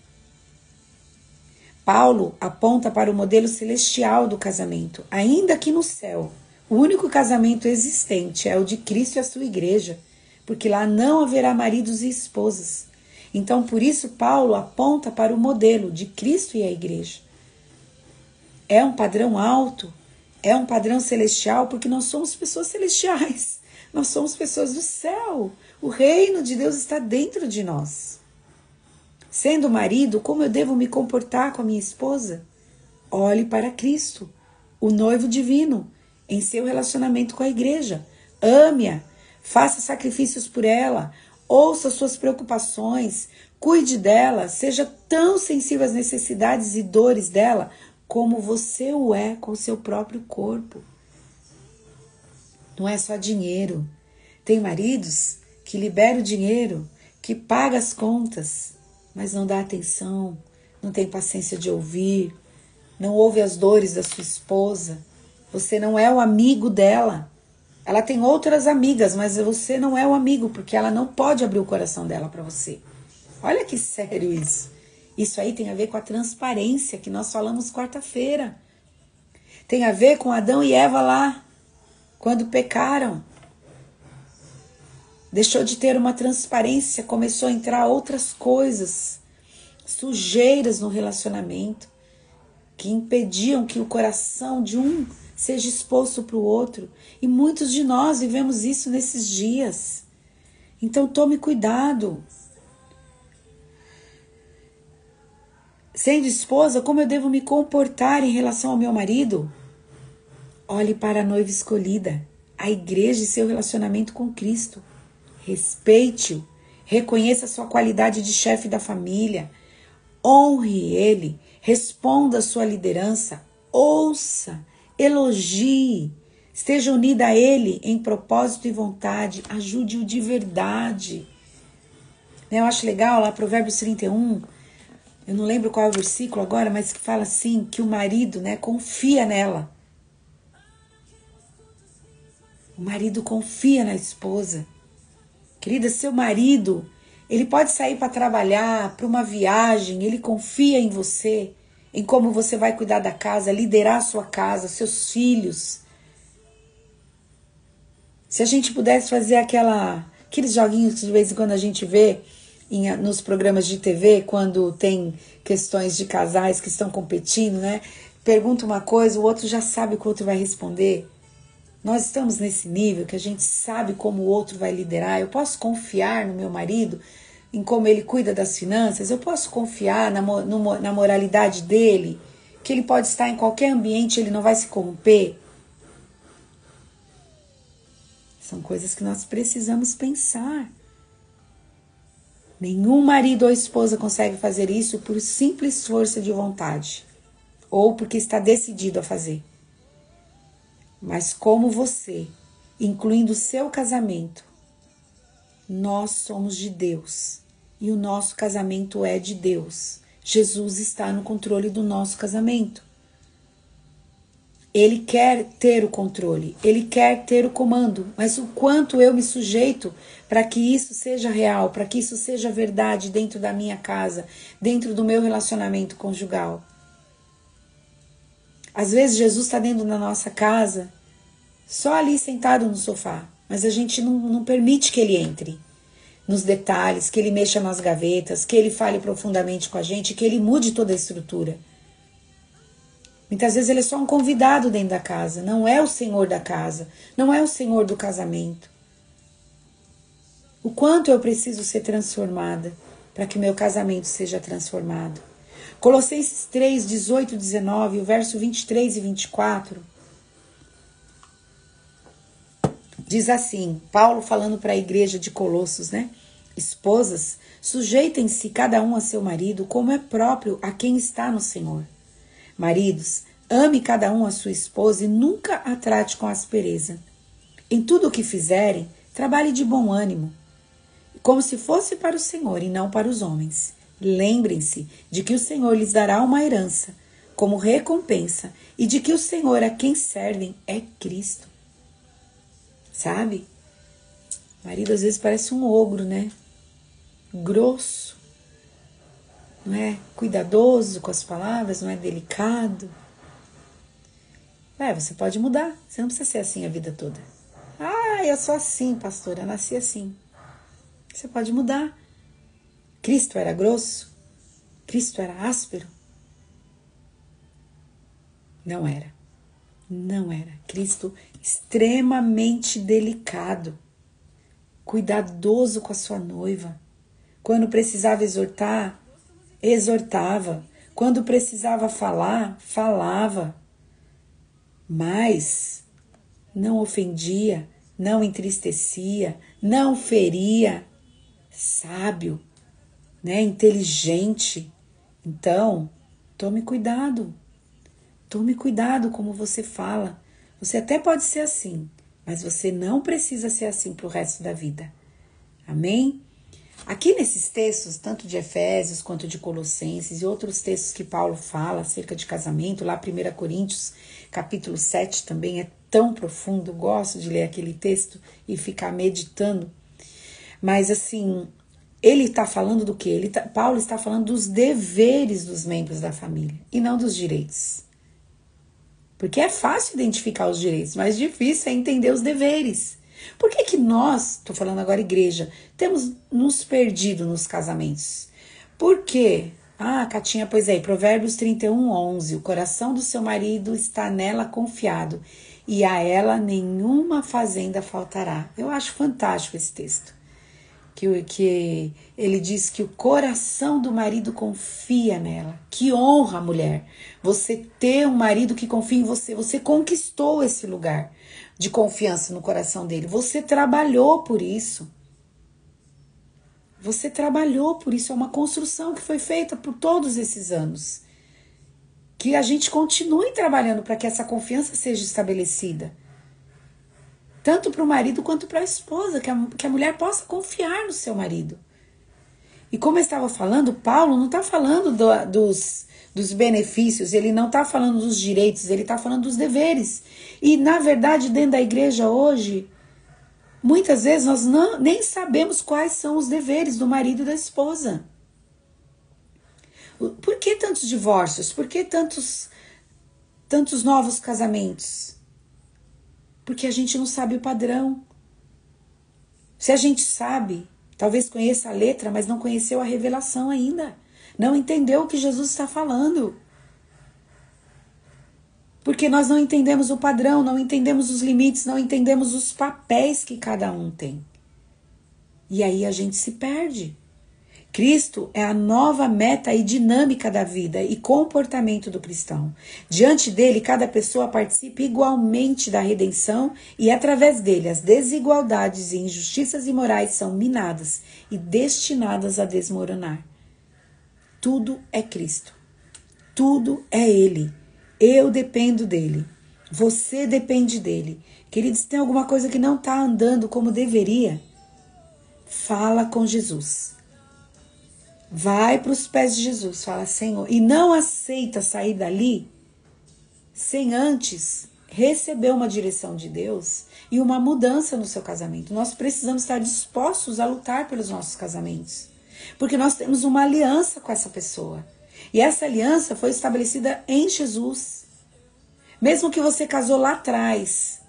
Paulo aponta para o modelo celestial do casamento. Ainda que no céu, o único casamento existente é o de Cristo e a sua igreja, porque lá não haverá maridos e esposas. Então, por isso, Paulo aponta para o modelo de Cristo e a igreja. É um padrão alto, é um padrão celestial, porque nós somos pessoas celestiais. Nós somos pessoas do céu. O reino de Deus está dentro de nós. Sendo marido, como eu devo me comportar com a minha esposa? Olhe para Cristo, o noivo divino, em seu relacionamento com a igreja. Ame-a, faça sacrifícios por ela, ouça suas preocupações, cuide dela, seja tão sensível às necessidades e dores dela como você o é com o seu próprio corpo. Não é só dinheiro. Tem maridos que liberam o dinheiro, que pagam as contas, mas não dá atenção, não tem paciência de ouvir, não ouve as dores da sua esposa. Você não é o amigo dela. Ela tem outras amigas, mas você não é o amigo, porque ela não pode abrir o coração dela para você. Olha que sério isso. Isso aí tem a ver com a transparência que nós falamos quarta-feira. Tem a ver com Adão e Eva lá, quando pecaram. Deixou de ter uma transparência, começou a entrar outras coisas, sujeiras no relacionamento, que impediam que o coração de um seja exposto para o outro. E muitos de nós vivemos isso nesses dias. Então tome cuidado. Sendo esposa, como eu devo me comportar em relação ao meu marido? Olhe para a noiva escolhida, a igreja e seu relacionamento com Cristo. Respeite-o, reconheça a sua qualidade de chefe da família, honre ele, responda a sua liderança, ouça, elogie, esteja unida a ele em propósito e vontade, ajude-o de verdade. Eu acho legal lá Provérbios 31, eu não lembro qual é o versículo agora, mas que fala assim, que o marido, confia nela. O marido confia na esposa. Querida, seu marido, ele pode sair para trabalhar, para uma viagem, ele confia em você, em como você vai cuidar da casa, liderar a sua casa, seus filhos. Se a gente pudesse fazer aqueles joguinhos que de vez em quando a gente vê nos programas de TV, quando tem questões de casais que estão competindo, pergunta uma coisa, o outro já sabe o que o outro vai responder. Nós estamos nesse nível que a gente sabe como o outro vai liderar. Eu posso confiar no meu marido, em como ele cuida das finanças. Eu posso confiar na moralidade dele, que ele pode estar em qualquer ambiente, ele não vai se corromper. São coisas que nós precisamos pensar. Nenhum marido ou esposa consegue fazer isso por simples força de vontade, ou porque está decidido a fazer. Mas como você, incluindo o seu casamento, nós somos de Deus e o nosso casamento é de Deus. Jesus está no controle do nosso casamento. Ele quer ter o controle, ele quer ter o comando, mas o quanto eu me sujeito para que isso seja real, para que isso seja verdade dentro da minha casa, dentro do meu relacionamento conjugal. Às vezes Jesus está dentro da nossa casa, só ali sentado no sofá, mas a gente não permite que ele entre nos detalhes, que ele mexa nas gavetas, que ele fale profundamente com a gente, que ele mude toda a estrutura. Muitas vezes ele é só um convidado dentro da casa, não é o senhor da casa, não é o senhor do casamento. O quanto eu preciso ser transformada para que meu casamento seja transformado. Colossenses 3, 18 e 19, o verso 23 e 24, diz assim, Paulo falando para a igreja de Colossos, Esposas, sujeitem-se cada um a seu marido, como é próprio a quem está no Senhor. Maridos, ame cada um a sua esposa e nunca a trate com aspereza. Em tudo o que fizerem, trabalhe de bom ânimo, como se fosse para o Senhor e não para os homens. Lembrem-se de que o Senhor lhes dará uma herança como recompensa e de que o Senhor a quem servem é Cristo. Sabe? O marido às vezes parece um ogro, né? Grosso, não é cuidadoso com as palavras, não é delicado. Você pode mudar, você não precisa ser assim a vida toda. Eu sou assim, pastora, eu nasci assim. Você pode mudar. Cristo era grosso? Cristo era áspero? Não era. Não era. Cristo extremamente delicado, cuidadoso com a sua noiva. Quando precisava exortar, exortava. Quando precisava falar, falava. Mas não ofendia, não entristecia, não feria. Sábio, né? Inteligente. Então, tome cuidado. Tome cuidado como você fala. Você até pode ser assim, mas você não precisa ser assim para o resto da vida. Amém? Aqui nesses textos, tanto de Efésios quanto de Colossenses e outros textos que Paulo fala acerca de casamento, lá 1 Coríntios, capítulo 7 também é tão profundo, eu gosto de ler aquele texto e ficar meditando. Mas assim, ele está falando do quê? Paulo está falando dos deveres dos membros da família e não dos direitos. Porque é fácil identificar os direitos, mas difícil é entender os deveres. Por que nós, estou falando agora igreja, temos nos perdido nos casamentos? Por quê? Catinha, pois é, Provérbios 31:11, o coração do seu marido está nela confiado, e a ela nenhuma fazenda faltará. Eu acho fantástico esse texto. Que ele diz que o coração do marido confia nela. Que honra, mulher, você ter um marido que confia em você. Você conquistou esse lugar de confiança no coração dele. Você trabalhou por isso. Você trabalhou por isso. É uma construção que foi feita por todos esses anos. Que a gente continue trabalhando para que essa confiança seja estabelecida. Tanto para o marido quanto para a esposa, que a mulher possa confiar no seu marido. E como eu estava falando, Paulo não está falando dos benefícios, ele não está falando dos direitos, ele está falando dos deveres. E, na verdade, dentro da igreja hoje, muitas vezes nós nem sabemos quais são os deveres do marido e da esposa. Por que tantos divórcios? Por que tantos novos casamentos? Porque a gente não sabe o padrão. Se a gente sabe, talvez conheça a letra, mas não conheceu a revelação ainda. Não entendeu o que Jesus está falando. Porque nós não entendemos o padrão, não entendemos os limites, não entendemos os papéis que cada um tem. E aí a gente se perde. Cristo é a nova meta e dinâmica da vida e comportamento do cristão. Diante dele, cada pessoa participa igualmente da redenção e, através dele, as desigualdades e injustiças imorais são minadas e destinadas a desmoronar. Tudo é Cristo. Tudo é Ele. Eu dependo dele. Você depende dele. Queridos, tem alguma coisa que não está andando como deveria? Fala com Jesus. Vai para os pés de Jesus, fala, Senhor, e não aceita sair dali sem antes receber uma direção de Deus e uma mudança no seu casamento. Nós precisamos estar dispostos a lutar pelos nossos casamentos, porque nós temos uma aliança com essa pessoa. E essa aliança foi estabelecida em Jesus. Mesmo que você casou lá atrás,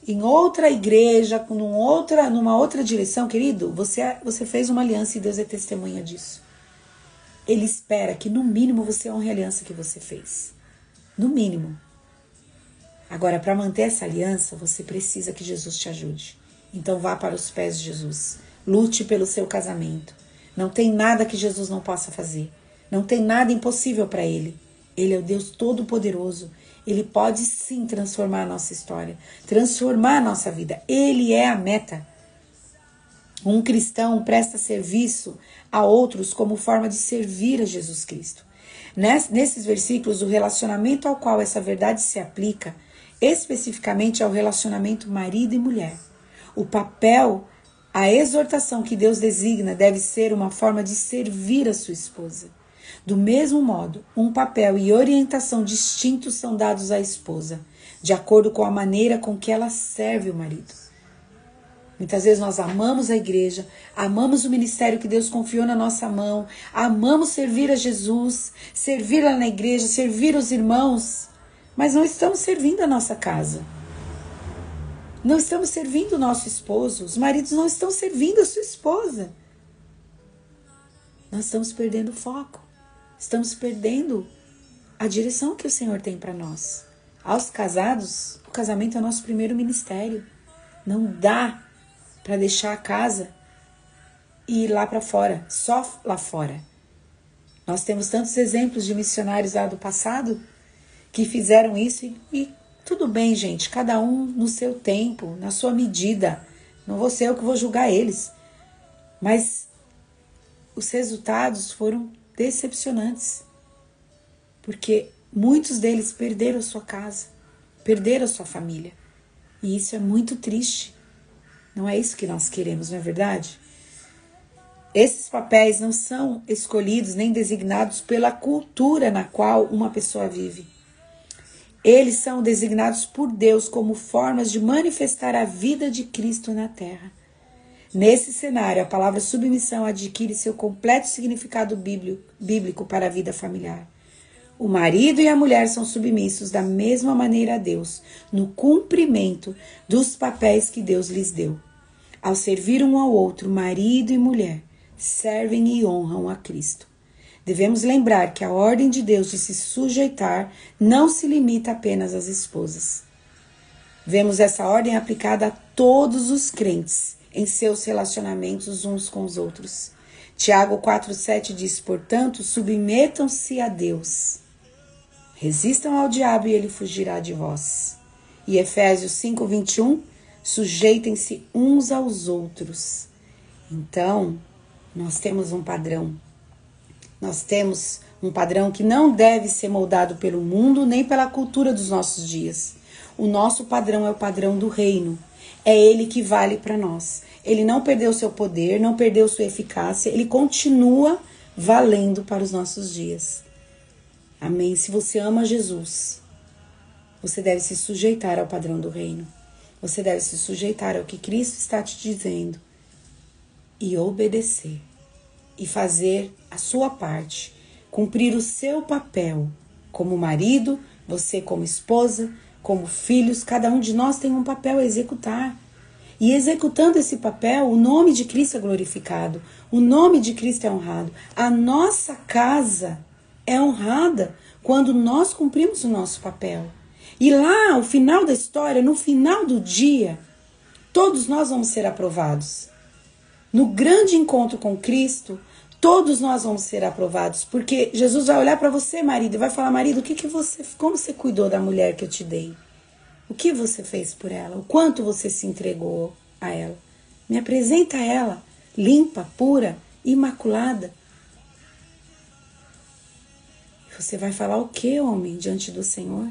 em outra igreja, numa outra direção, querido, você fez uma aliança e Deus é testemunha disso. Ele espera que, no mínimo, você honre a aliança que você fez. No mínimo. Agora, para manter essa aliança, você precisa que Jesus te ajude. Então, vá para os pés de Jesus. Lute pelo seu casamento. Não tem nada que Jesus não possa fazer. Não tem nada impossível para Ele. Ele é o Deus Todo-Poderoso. Ele pode, sim, transformar a nossa história. Transformar a nossa vida. Ele é a meta. Um cristão presta serviço a outros como forma de servir a Jesus Cristo. Nesses versículos, o relacionamento ao qual essa verdade se aplica especificamente ao relacionamento marido e mulher. O papel, a exortação que Deus designa deve ser uma forma de servir a sua esposa. Do mesmo modo, um papel e orientação distintos são dados à esposa, de acordo com a maneira com que ela serve o marido. Muitas vezes nós amamos a igreja, amamos o ministério que Deus confiou na nossa mão, amamos servir a Jesus, servir lá na igreja, servir os irmãos, mas não estamos servindo a nossa casa. Não estamos servindo o nosso esposo, os maridos não estão servindo a sua esposa. Nós estamos perdendo o foco, estamos perdendo a direção que o Senhor tem para nós. Aos casados, o casamento é o nosso primeiro ministério. Não dá para deixar a casa e ir lá para fora, só lá fora. Nós temos tantos exemplos de missionários lá do passado que fizeram isso e tudo bem, gente, cada um no seu tempo, na sua medida. Não vou ser eu que vou julgar eles. Mas os resultados foram decepcionantes, porque muitos deles perderam a sua casa, perderam a sua família. E isso é muito triste. Não é isso que nós queremos, não é verdade? Esses papéis não são escolhidos nem designados pela cultura na qual uma pessoa vive. Eles são designados por Deus como formas de manifestar a vida de Cristo na terra. Nesse cenário, a palavra submissão adquire seu completo significado bíblico para a vida familiar. O marido e a mulher são submissos da mesma maneira a Deus, no cumprimento dos papéis que Deus lhes deu. Ao servir um ao outro, marido e mulher servem e honram a Cristo. Devemos lembrar que a ordem de Deus de se sujeitar não se limita apenas às esposas. Vemos essa ordem aplicada a todos os crentes em seus relacionamentos uns com os outros. Tiago 4,7 diz, portanto, submetam-se a Deus. Resistam ao diabo e ele fugirá de vós. E Efésios 5,21, sujeitem-se uns aos outros. Então, nós temos um padrão. Nós temos um padrão que não deve ser moldado pelo mundo nem pela cultura dos nossos dias. O nosso padrão é o padrão do reino. É ele que vale para nós. Ele não perdeu seu poder, não perdeu sua eficácia. Ele continua valendo para os nossos dias. Amém? Se você ama Jesus, você deve se sujeitar ao padrão do reino. Você deve se sujeitar ao que Cristo está te dizendo e obedecer. E fazer a sua parte, cumprir o seu papel como marido, você como esposa, como filhos, cada um de nós tem um papel a executar. E executando esse papel, o nome de Cristo é glorificado, o nome de Cristo é honrado. A nossa casa é honrada quando nós cumprimos o nosso papel. E lá, ao final da história, no final do dia, todos nós vamos ser aprovados. No grande encontro com Cristo, todos nós vamos ser aprovados, porque Jesus vai olhar para você, marido, e vai falar, marido, como você cuidou da mulher que eu te dei? O que você fez por ela? O quanto você se entregou a ela? Me apresenta ela, limpa, pura, imaculada. Você vai falar o que, homem, diante do Senhor?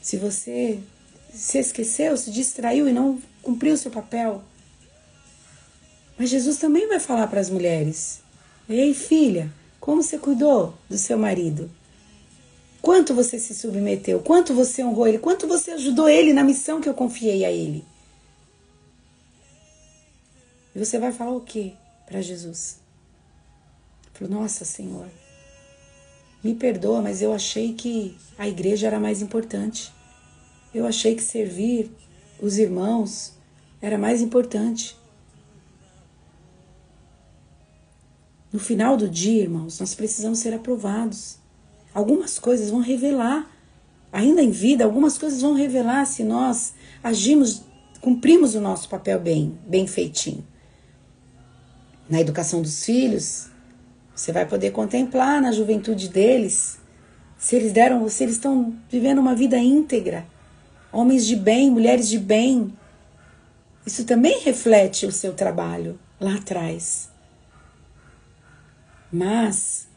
Se você se esqueceu, se distraiu e não cumpriu o seu papel. Mas Jesus também vai falar para as mulheres. Ei, filha, como você cuidou do seu marido? Quanto você se submeteu? Quanto você honrou ele? Quanto você ajudou ele na missão que eu confiei a ele? E você vai falar o quê para Jesus? Falou, nossa, Senhor, me perdoa, mas eu achei que a igreja era mais importante. Eu achei que servir os irmãos era mais importante. No final do dia, irmãos, nós precisamos ser aprovados. Algumas coisas vão revelar, ainda em vida, algumas coisas vão revelar se nós agimos, cumprimos o nosso papel bem feitinho. Na educação dos filhos, você vai poder contemplar na juventude deles se eles estão vivendo uma vida íntegra, homens de bem, mulheres de bem. Isso também reflete o seu trabalho lá atrás. Mas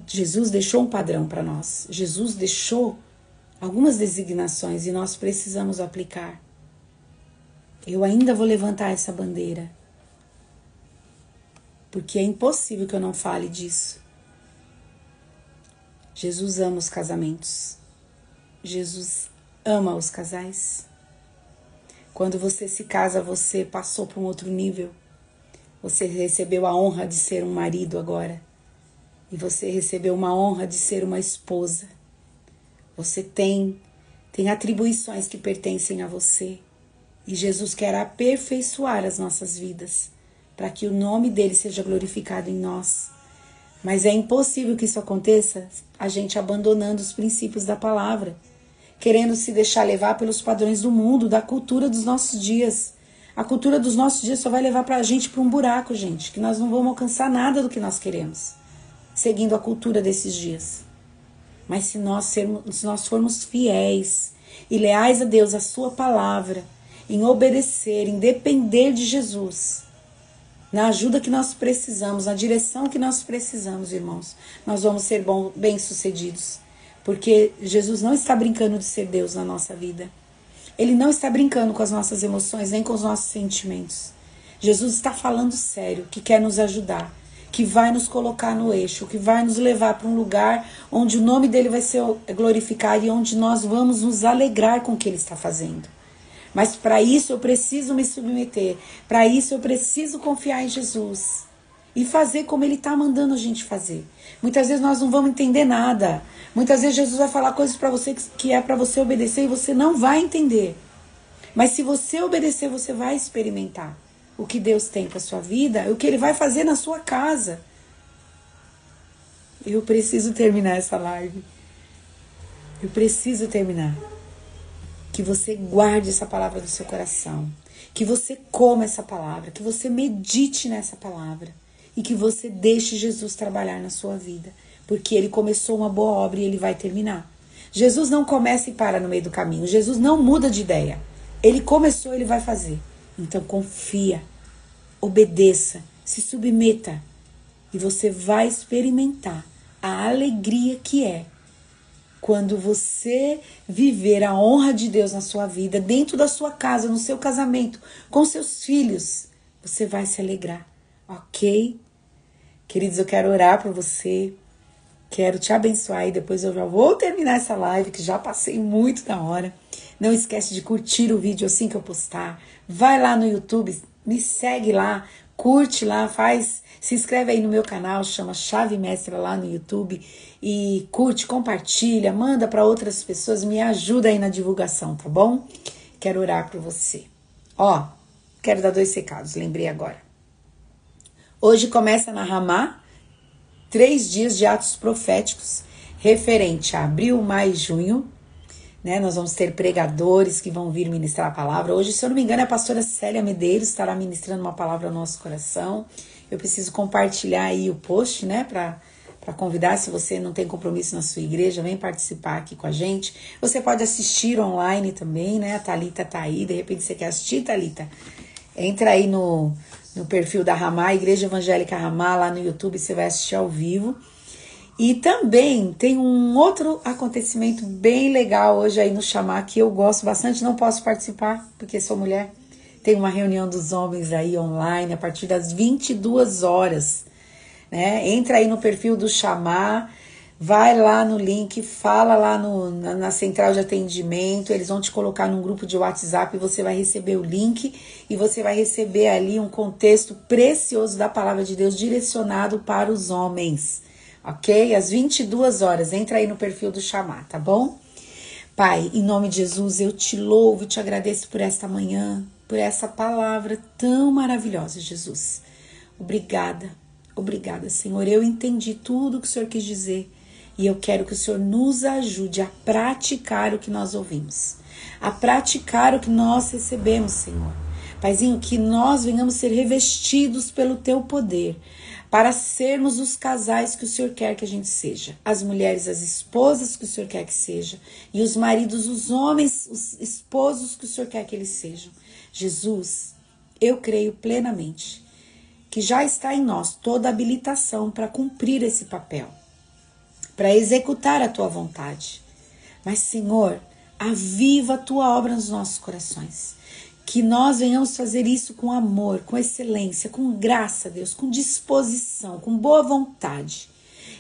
Jesus deixou um padrão para nós. Jesus deixou algumas designações e nós precisamos aplicar. Eu ainda vou levantar essa bandeira, porque é impossível que eu não fale disso. Jesus ama os casamentos. Jesus ama os casais. Quando você se casa, você passou para um outro nível. Você recebeu a honra de ser um marido agora. E você recebeu uma honra de ser uma esposa. Você tem atribuições que pertencem a você. E Jesus quer aperfeiçoar as nossas vidas, para que o nome dele seja glorificado em nós. Mas é impossível que isso aconteça a gente abandonando os princípios da palavra, querendo se deixar levar pelos padrões do mundo, da cultura dos nossos dias. A cultura dos nossos dias só vai levar a gente para um buraco, gente, que nós não vamos alcançar nada do que nós queremos, seguindo a cultura desses dias. Mas se nós formos fiéis e leais a Deus, a sua palavra, em obedecer, em depender de Jesus, na ajuda que nós precisamos, na direção que nós precisamos, irmãos, nós vamos ser bem-sucedidos. Porque Jesus não está brincando de ser Deus na nossa vida. Ele não está brincando com as nossas emoções, nem com os nossos sentimentos. Jesus está falando sério, que quer nos ajudar, que vai nos colocar no eixo, que vai nos levar para um lugar onde o nome dele vai ser glorificado e onde nós vamos nos alegrar com o que ele está fazendo. Mas para isso eu preciso me submeter, para isso eu preciso confiar em Jesus e fazer como ele está mandando a gente fazer. Muitas vezes nós não vamos entender nada. Muitas vezes Jesus vai falar coisas para você que é para você obedecer e você não vai entender. Mas se você obedecer, você vai experimentar o que Deus tem para a sua vida, o que ele vai fazer na sua casa. Eu preciso terminar essa live. Eu preciso terminar. Que você guarde essa palavra no seu coração, que você coma essa palavra, que você medite nessa palavra e que você deixe Jesus trabalhar na sua vida, porque ele começou uma boa obra e ele vai terminar. Jesus não começa e para no meio do caminho, Jesus não muda de ideia, ele começou, ele vai fazer. Então confia, obedeça, se submeta e você vai experimentar a alegria que é quando você viver a honra de Deus na sua vida, dentro da sua casa, no seu casamento, com seus filhos, você vai se alegrar, ok? Queridos, eu quero orar por você, quero te abençoar e depois eu já vou terminar essa live, que já passei muito da hora. Não esquece de curtir o vídeo assim que eu postar. Vai lá no YouTube, me segue lá, curte lá, se inscreve aí no meu canal, chama Chave Mestra lá no YouTube e curte, compartilha, manda para outras pessoas, me ajuda aí na divulgação, tá bom? Quero orar por você. Ó, quero dar 2 recados, lembrei agora. Hoje começa na Ramá 3 dias de atos proféticos, referente a abril, maio e junho, né? Nós vamos ter pregadores que vão vir ministrar a palavra. Hoje, se eu não me engano, a pastora Célia Medeiros estará ministrando uma palavra ao nosso coração. Eu preciso compartilhar aí o post, né, para convidar. Se você não tem compromisso na sua igreja, vem participar aqui com a gente. Você pode assistir online também, né? A Thalita tá aí, de repente você quer assistir, Thalita? Entra aí no perfil da Ramá, Igreja Evangélica Ramá, lá no YouTube, você vai assistir ao vivo. E também tem um outro acontecimento bem legal hoje aí no Chamar, que eu gosto bastante, não posso participar, porque sou mulher. Tem uma reunião dos homens aí online, a partir das 22 horas. Né? Entra aí no perfil do Chamar, vai lá no link, fala lá na central de atendimento, eles vão te colocar num grupo de WhatsApp e você vai receber o link e você vai receber ali um contexto precioso da palavra de Deus direcionado para os homens, ok? Às 22 horas, entra aí no perfil do Chamar, tá bom? Pai, em nome de Jesus, eu te louvo e te agradeço por esta manhã, por essa palavra tão maravilhosa, Jesus. Obrigada, obrigada, Senhor. Eu entendi tudo o que o Senhor quis dizer e eu quero que o Senhor nos ajude a praticar o que nós ouvimos, a praticar o que nós recebemos, Senhor. Paizinho, que nós venhamos ser revestidos pelo Teu poder, para sermos os casais que o Senhor quer que a gente seja, as mulheres, as esposas que o Senhor quer que seja, e os maridos, os homens, os esposos que o Senhor quer que eles sejam. Jesus, eu creio plenamente que já está em nós toda a habilitação para cumprir esse papel, para executar a Tua vontade. Mas, Senhor, aviva a tua obra nos nossos corações. Que nós venhamos fazer isso com amor, com excelência, com graça, Deus, com disposição, com boa vontade.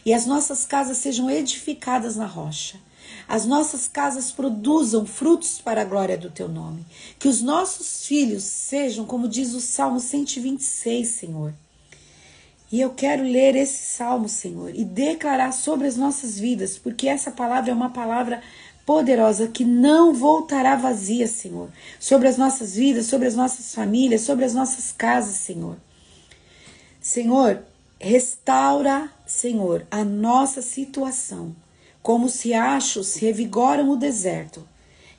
E as nossas casas sejam edificadas na rocha. As nossas casas produzam frutos para a glória do teu nome. Que os nossos filhos sejam, como diz o Salmo 126, Senhor. E eu quero ler esse salmo, Senhor, e declarar sobre as nossas vidas, porque essa palavra é uma palavra poderosa que não voltará vazia, Senhor. Sobre as nossas vidas, sobre as nossas famílias, sobre as nossas casas, Senhor. Senhor, restaura, Senhor, a nossa situação. Como os riachos revigoram o deserto.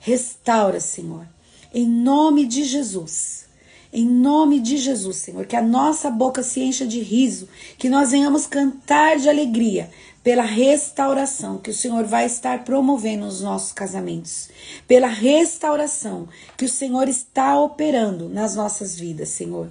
Restaura, Senhor, em nome de Jesus. Em nome de Jesus, Senhor, que a nossa boca se encha de riso, que nós venhamos cantar de alegria pela restauração que o Senhor vai estar promovendo nos nossos casamentos, pela restauração que o Senhor está operando nas nossas vidas, Senhor.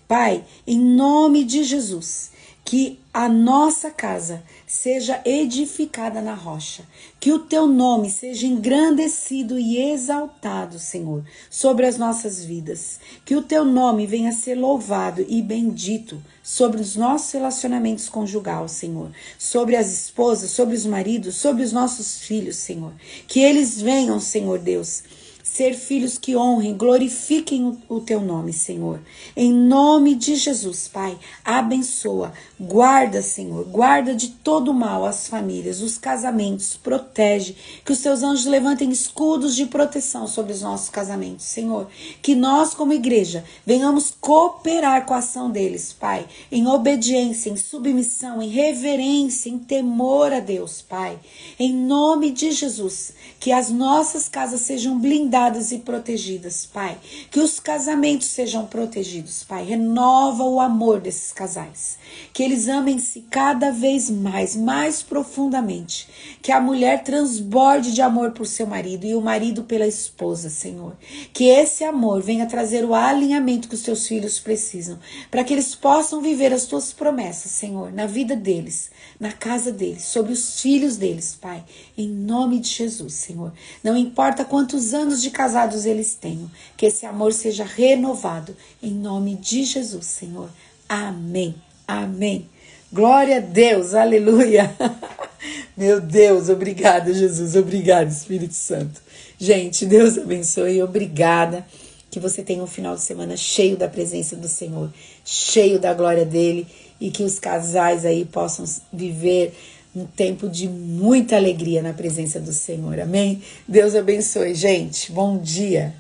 Pai, em nome de Jesus, que a nossa casa seja edificada na rocha, que o teu nome seja engrandecido e exaltado, Senhor, sobre as nossas vidas, que o teu nome venha a ser louvado e bendito sobre os nossos relacionamentos conjugais, Senhor, sobre as esposas, sobre os maridos, sobre os nossos filhos, Senhor, que eles venham, Senhor Deus, ser filhos que honrem, glorifiquem o teu nome, Senhor. Em nome de Jesus, Pai, abençoa, guarda, Senhor, guarda de todo mal as famílias, os casamentos, protege, que os teus anjos levantem escudos de proteção sobre os nossos casamentos, Senhor. Que nós, como igreja, venhamos cooperar com a ação deles, Pai, em obediência, em submissão, em reverência, em temor a Deus, Pai. Em nome de Jesus, que as nossas casas sejam blindadas e protegidas, Pai. Que os casamentos sejam protegidos, Pai. Renova o amor desses casais. Que eles amem-se cada vez mais, mais profundamente. Que a mulher transborde de amor por seu marido e o marido pela esposa, Senhor. Que esse amor venha trazer o alinhamento que os teus filhos precisam, para que eles possam viver as tuas promessas, Senhor, na vida deles, na casa deles, sobre os filhos deles, Pai. Em nome de Jesus, Senhor. Não importa quantos anos de casados eles tenham, que esse amor seja renovado, em nome de Jesus, Senhor. Amém. Amém. Glória a Deus, aleluia. Meu Deus, obrigada, Jesus, obrigada, Espírito Santo. Gente, Deus abençoe, obrigada. Que você tenha um final de semana cheio da presença do Senhor, cheio da glória dele, e que os casais aí possam viver um tempo de muita alegria na presença do Senhor, amém? Deus abençoe, gente, bom dia.